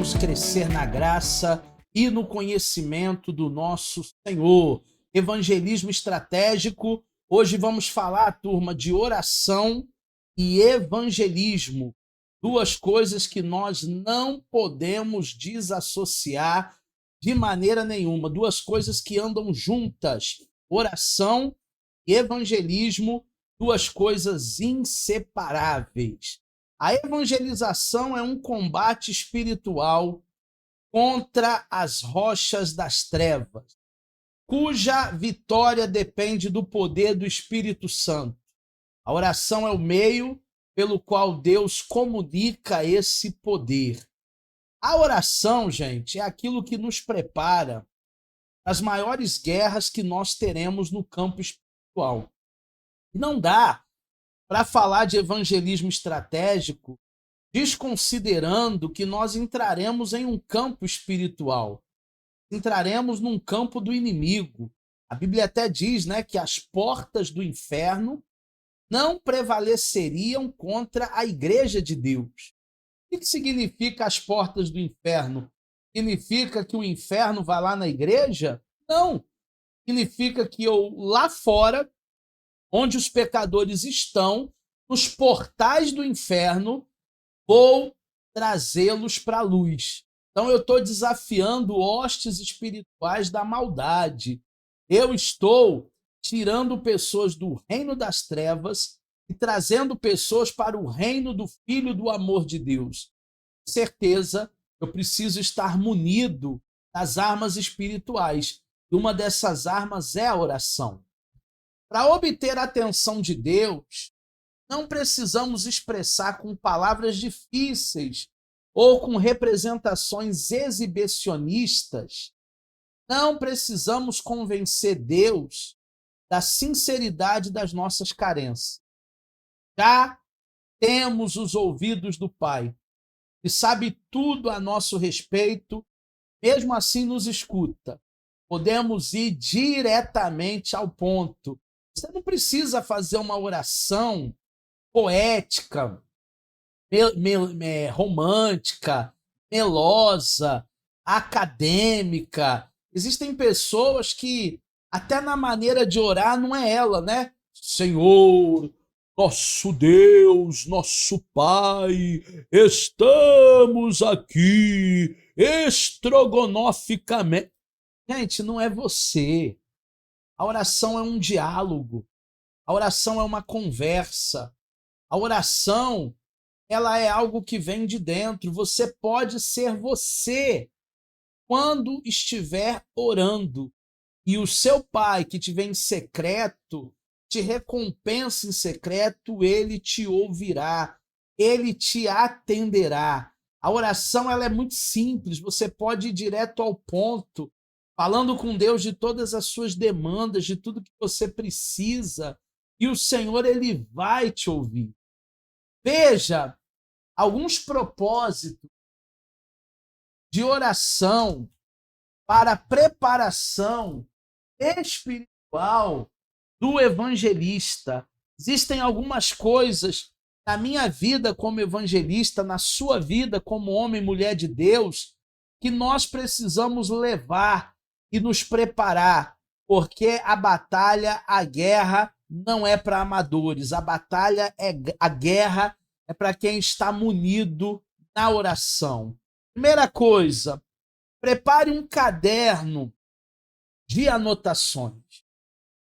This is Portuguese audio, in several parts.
vamos crescer na graça e no conhecimento do nosso Senhor. Evangelismo estratégico. Hoje vamos falar, turma, de oração e evangelismo. Duas coisas que nós não podemos desassociar de maneira nenhuma. Duas coisas que andam juntas. Oração e evangelismo, duas coisas inseparáveis. A evangelização é um combate espiritual contra as rochas das trevas, cuja vitória depende do poder do Espírito Santo. A oração é o meio pelo qual Deus comunica esse poder. A oração, gente, é aquilo que nos prepara para as maiores guerras que nós teremos no campo espiritual. E não dá para falar de evangelismo estratégico desconsiderando que nós entraremos em um campo espiritual. Entraremos num campo do inimigo. A Bíblia até diz, né, que as portas do inferno não prevaleceriam contra a igreja de Deus. O que significa as portas do inferno? Significa que o inferno vai lá na igreja? Não. Significa que eu, lá fora, onde os pecadores estão, nos portais do inferno, vou trazê-los para a luz. Então eu estou desafiando hostes espirituais da maldade. Eu estou tirando pessoas do reino das trevas e trazendo pessoas para o reino do Filho do amor de Deus. Com certeza, eu preciso estar munido das armas espirituais. E uma dessas armas é a oração. Para obter a atenção de Deus, não precisamos expressar com palavras difíceis ou com representações exibicionistas. Não precisamos convencer Deus da sinceridade das nossas carências. Já temos os ouvidos do Pai, que sabe tudo a nosso respeito, mesmo assim nos escuta. Podemos ir diretamente ao ponto. Você não precisa fazer uma oração poética, romântica, melosa, acadêmica. Existem pessoas que, até na maneira de orar, não é ela, né? Senhor, nosso Deus, nosso Pai, estamos aqui estrogonoficamente. Gente, não é você. A oração é um diálogo. A oração é uma conversa. A oração, ela é algo que vem de dentro. Você pode ser você quando estiver orando. E o seu Pai, que te vê em secreto, te recompensa em secreto, ele te ouvirá, ele te atenderá. A oração, ela é muito simples. Você pode ir direto ao ponto, falando com Deus de todas as suas demandas, de tudo que você precisa. E o Senhor, ele vai te ouvir. Veja alguns propósitos de oração para preparação espiritual do evangelista. Existem algumas coisas na minha vida como evangelista, na sua vida como homem e mulher de Deus, que nós precisamos levar e nos preparar, porque a batalha, a guerra, não é para amadores. A batalha, a guerra, é para quem está munido na oração. Primeira coisa, prepare um caderno de anotações.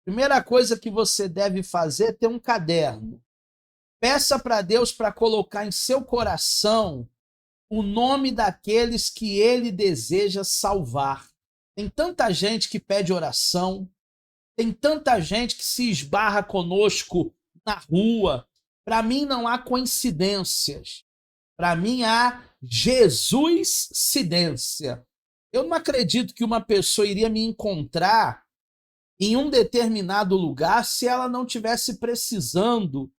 Primeira coisa que você deve fazer é ter um caderno. Peça para Deus para colocar em seu coração o nome daqueles que ele deseja salvar. Tem tanta gente que pede oração, tem tanta gente que se esbarra conosco na rua. Para mim não há coincidências. Para mim há Jesuscidência. Eu não acredito que uma pessoa iria me encontrar em um determinado lugar se ela não tivesse precisando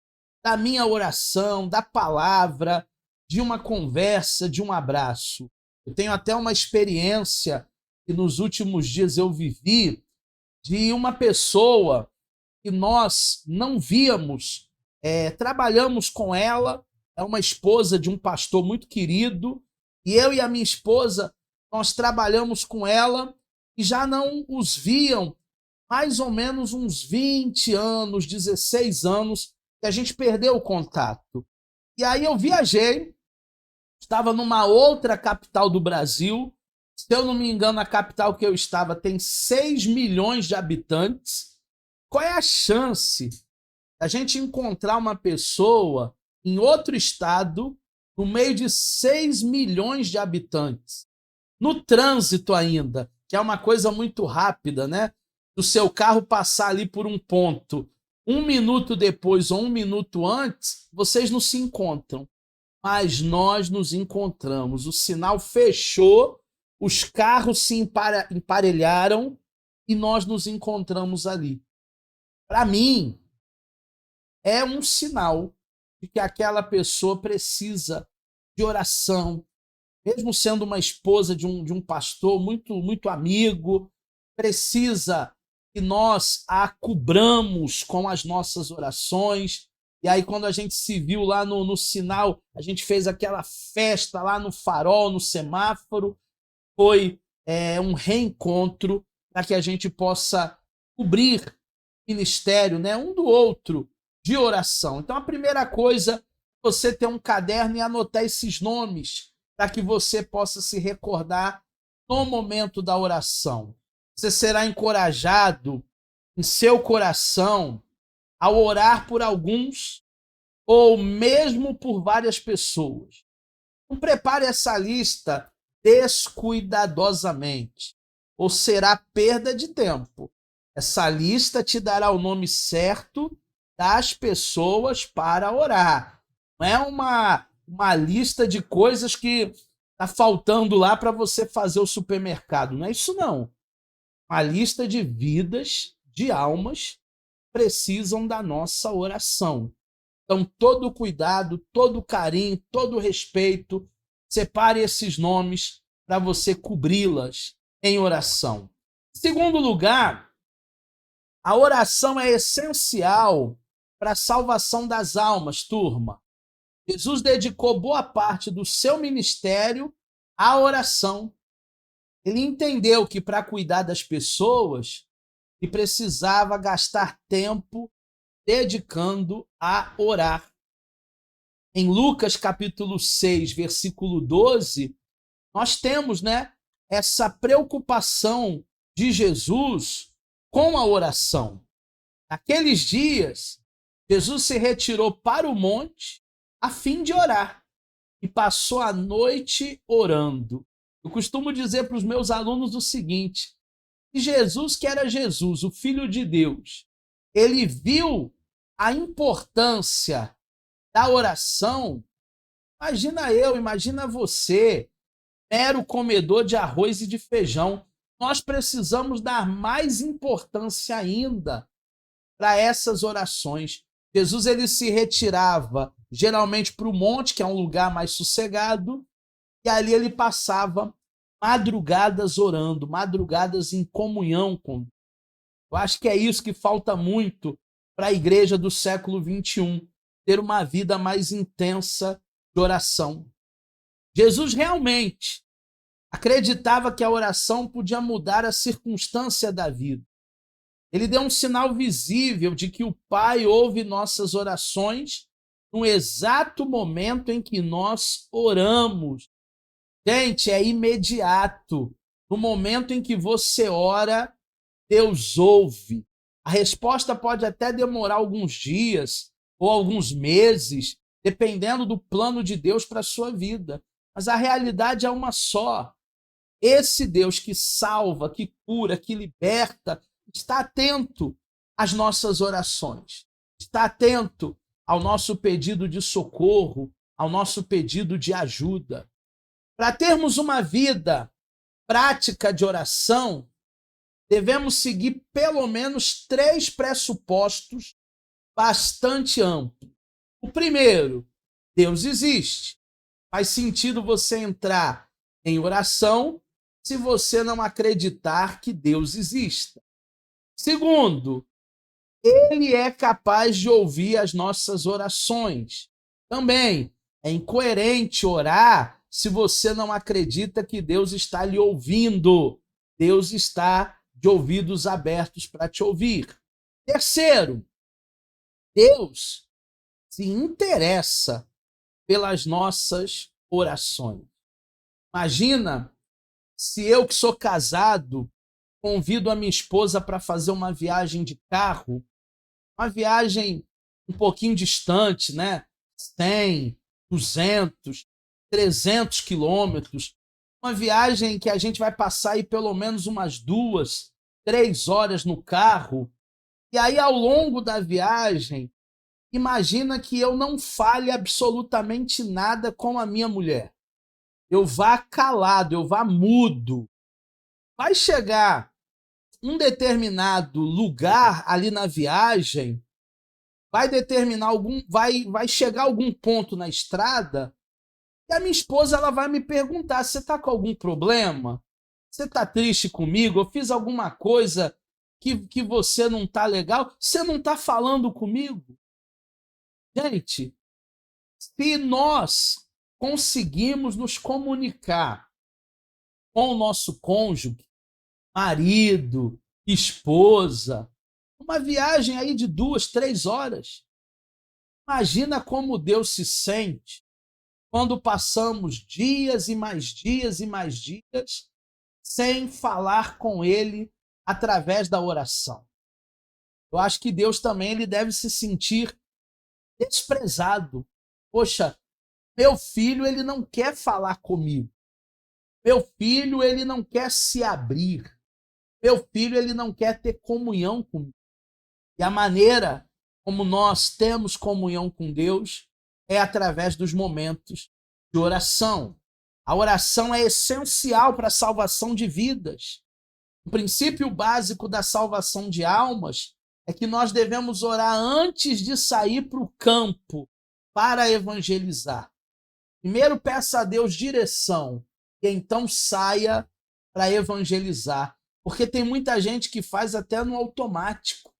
da minha oração, da palavra, de uma conversa, de um abraço. Eu tenho até uma experiência que nos últimos dias eu vivi de uma pessoa que nós não víamos, trabalhamos com ela, é uma esposa de um pastor muito querido, E eu e a minha esposa, nós trabalhamos com ela e já não os viam mais ou menos uns 20 anos, 16 anos, que a gente perdeu o contato. E aí eu viajei, estava numa outra capital do Brasil. Se eu não me engano, a capital que eu estava tem 6 milhões de habitantes. Qual é a chance da gente encontrar uma pessoa em outro estado, no meio de 6 milhões de habitantes? No trânsito ainda, que é uma coisa muito rápida, né? Do seu carro passar ali por um ponto, 1 minuto depois ou 1 minuto antes, vocês não se encontram. Mas nós nos encontramos. O sinal fechou, os carros se emparelharam e nós nos encontramos ali. Para mim, é um sinal de que aquela pessoa precisa de oração, mesmo sendo uma esposa de um pastor muito amigo, precisa que nós a cobramos com as nossas orações. E aí, quando a gente se viu lá no sinal, a gente fez aquela festa lá no farol, no semáforo. Foi um reencontro para que a gente possa cobrir o ministério, né, um do outro, de oração. Então, a primeira coisa, você ter um caderno e anotar esses nomes, para que você possa se recordar no momento da oração. Você será encorajado em seu coração ao orar por alguns ou mesmo por várias pessoas. Não prepare essa lista descuidadosamente, ou será perda de tempo. Essa lista te dará o nome certo das pessoas para orar. Não é uma lista de coisas que está faltando lá para você fazer o supermercado. Não é isso, não. Uma lista de vidas, de almas, precisam da nossa oração. Então, todo cuidado, todo carinho, todo respeito, separe esses nomes para você cobri-las em oração. Em segundo lugar, a oração é essencial para a salvação das almas, turma. Jesus dedicou boa parte do seu ministério à oração. Ele entendeu que para cuidar das pessoas, ele precisava gastar tempo dedicando a orar. Em Lucas capítulo 6, versículo 12, nós temos, né, essa preocupação de Jesus com a oração. Naqueles dias, Jesus se retirou para o monte a fim de orar e passou a noite orando. Eu costumo dizer para os meus alunos o seguinte: que Jesus, que era Jesus, o Filho de Deus, ele viu a importância da oração. Imagina você, mero comedor de arroz e de feijão. Nós precisamos dar mais importância ainda para essas orações. Jesus, ele se retirava geralmente para o monte, que é um lugar mais sossegado, e ali ele passava madrugadas orando, madrugadas em comunhão com Deus. Eu acho que é isso que falta muito para a igreja do século XXI, ter uma vida mais intensa de oração. Jesus realmente acreditava que a oração podia mudar a circunstância da vida. Ele deu um sinal visível de que o Pai ouve nossas orações no exato momento em que nós oramos. Gente, é imediato. No momento em que você ora, Deus ouve. A resposta pode até demorar alguns dias ou alguns meses, dependendo do plano de Deus para a sua vida. Mas a realidade é uma só. Esse Deus que salva, que cura, que liberta, está atento às nossas orações. Está atento ao nosso pedido de socorro, ao nosso pedido de ajuda. Para termos uma vida prática de oração, devemos seguir pelo menos 3 pressupostos bastante amplos. O primeiro, Deus existe. Faz sentido você entrar em oração se você não acreditar que Deus exista. Segundo, ele é capaz de ouvir as nossas orações. Também é incoerente orar se você não acredita que Deus está lhe ouvindo. Deus está de ouvidos abertos para te ouvir. Terceiro, Deus se interessa pelas nossas orações. Imagina se eu, que sou casado, convido a minha esposa para fazer uma viagem de carro, uma viagem um pouquinho distante, né? 100, 200, 300 quilômetros. Uma viagem que a gente vai passar aí pelo menos umas 2, 3 horas no carro. E aí, ao longo da viagem, imagina que eu não fale absolutamente nada com a minha mulher. Eu vá calado, eu vá mudo. Vai chegar um determinado lugar ali na viagem, vai chegar algum ponto na estrada e a minha esposa ela vai me perguntar: você está com algum problema? Você está triste comigo? Eu fiz alguma coisa que você não está legal? Você não está falando comigo? Gente, se nós conseguimos nos comunicar com o nosso cônjuge, marido, esposa, uma viagem aí de 2, 3 horas, imagina como Deus se sente quando passamos dias e mais dias e mais dias sem falar com Ele através da oração. Eu acho que Deus também ele deve se sentir desprezado. Poxa, meu filho ele não quer falar comigo. Meu filho ele não quer se abrir. Meu filho ele não quer ter comunhão comigo. E a maneira como nós temos comunhão com Deus é através dos momentos de oração. A oração é essencial para a salvação de vidas. O princípio básico da salvação de almas é que nós devemos orar antes de sair para o campo para evangelizar. Primeiro peça a Deus direção e então saia para evangelizar. Porque tem muita gente que faz até no automático.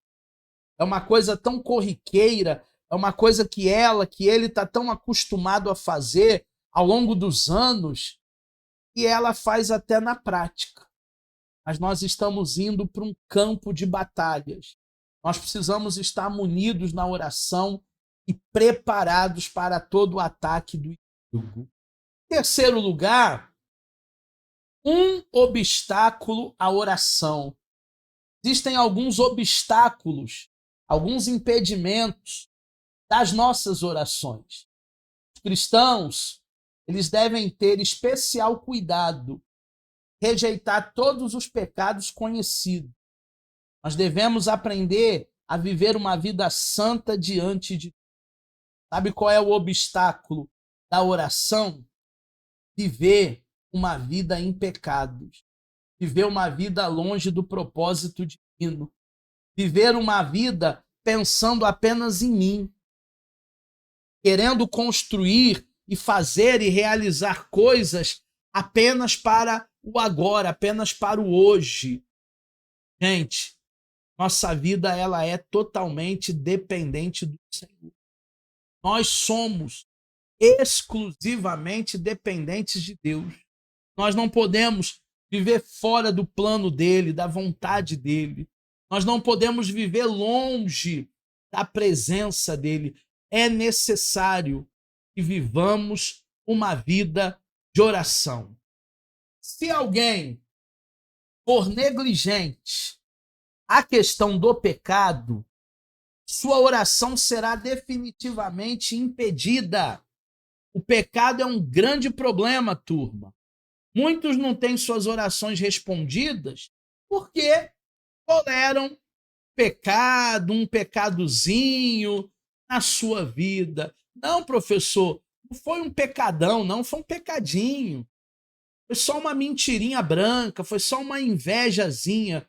É uma coisa tão corriqueira, é uma coisa que ele está tão acostumado a fazer ao longo dos anos, e ela faz até na prática. Mas nós estamos indo para um campo de batalhas. Nós precisamos estar munidos na oração e preparados para todo o ataque do inimigo. Em terceiro lugar, um obstáculo à oração. Existem alguns obstáculos, alguns impedimentos das nossas orações. Os cristãos, eles devem ter especial cuidado, rejeitar todos os pecados conhecidos. Nós devemos aprender a viver uma vida santa diante de Deus. Sabe qual é o obstáculo da oração? Viver uma vida em pecados. Viver uma vida longe do propósito divino. Viver uma vida pensando apenas em mim. Querendo construir e fazer e realizar coisas apenas para o agora, apenas para o hoje. Gente, nossa vida ela é totalmente dependente do Senhor. Nós somos exclusivamente dependentes de Deus. Nós não podemos viver fora do plano dele, da vontade dele. Nós não podemos viver longe da presença dele. É necessário que vivamos uma vida de oração. Se alguém for negligente à questão do pecado, sua oração será definitivamente impedida. O pecado é um grande problema, turma. Muitos não têm suas orações respondidas porque toleram pecado, um pecadozinho na sua vida. Não, professor, não foi um pecadão, não, foi um pecadinho. Foi só uma mentirinha branca, foi só uma invejazinha.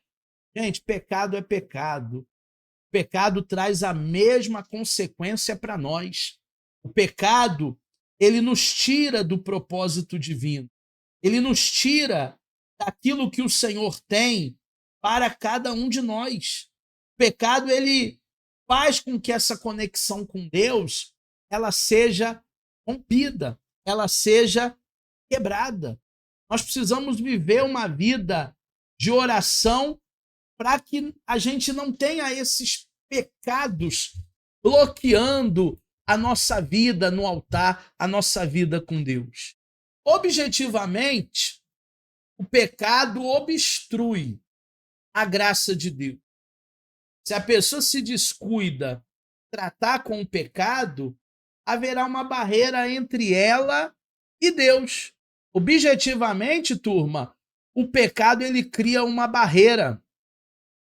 Gente, pecado é pecado. O pecado traz a mesma consequência para nós. O pecado, ele nos tira do propósito divino. Ele nos tira daquilo que o Senhor tem para cada um de nós. O pecado, ele faz com que essa conexão com Deus ela seja rompida, ela seja quebrada. Nós precisamos viver uma vida de oração para que a gente não tenha esses pecados bloqueando a nossa vida no altar, a nossa vida com Deus. Objetivamente, o pecado obstrui a graça de Deus. Se a pessoa se descuida, tratar com o pecado, haverá uma barreira entre ela e Deus. Objetivamente, turma, o pecado ele cria uma barreira.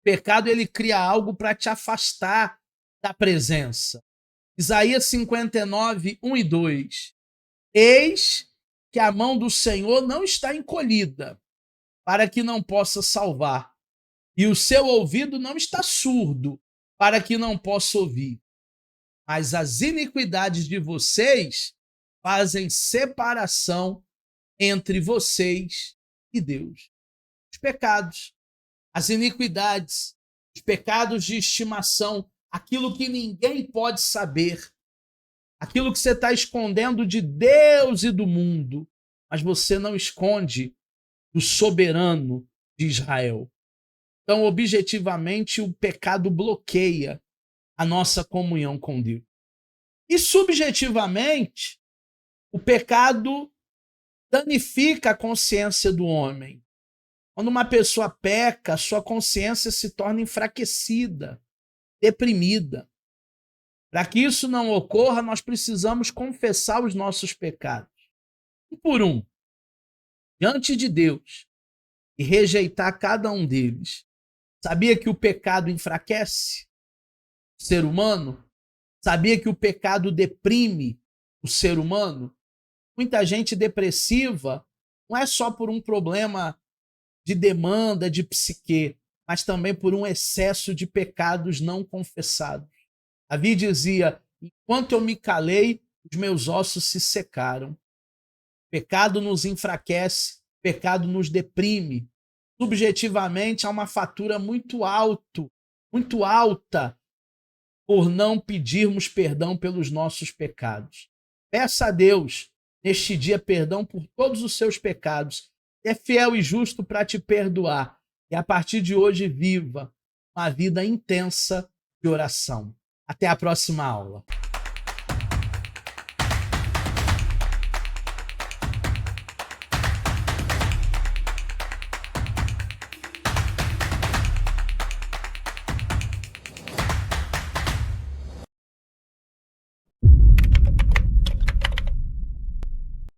O pecado ele cria algo para te afastar da presença. Isaías 59, 1 e 2. Eis que a mão do Senhor não está encolhida, para que não possa salvar, e o seu ouvido não está surdo, para que não possa ouvir. Mas as iniquidades de vocês fazem separação entre vocês e Deus. Os pecados, as iniquidades, os pecados de estimação, aquilo que ninguém pode saber, aquilo que você está escondendo de Deus e do mundo, mas você não esconde do soberano de Israel. Então, objetivamente, o pecado bloqueia a nossa comunhão com Deus. E subjetivamente, o pecado danifica a consciência do homem. Quando uma pessoa peca, sua consciência se torna enfraquecida, deprimida. Para que isso não ocorra, nós precisamos confessar os nossos pecados. Um por um, diante de Deus, e rejeitar cada um deles. Sabia que o pecado enfraquece o ser humano? Sabia que o pecado deprime o ser humano? Muita gente depressiva não é só por um problema de demanda de psique, mas também por um excesso de pecados não confessados. Davi dizia: enquanto eu me calei, os meus ossos se secaram. Pecado nos enfraquece, pecado nos deprime. Subjetivamente, há uma fatura muito alta, por não pedirmos perdão pelos nossos pecados. Peça a Deus, neste dia, perdão por todos os seus pecados. É fiel e justo para te perdoar. E a partir de hoje, viva uma vida intensa de oração. Até a próxima aula.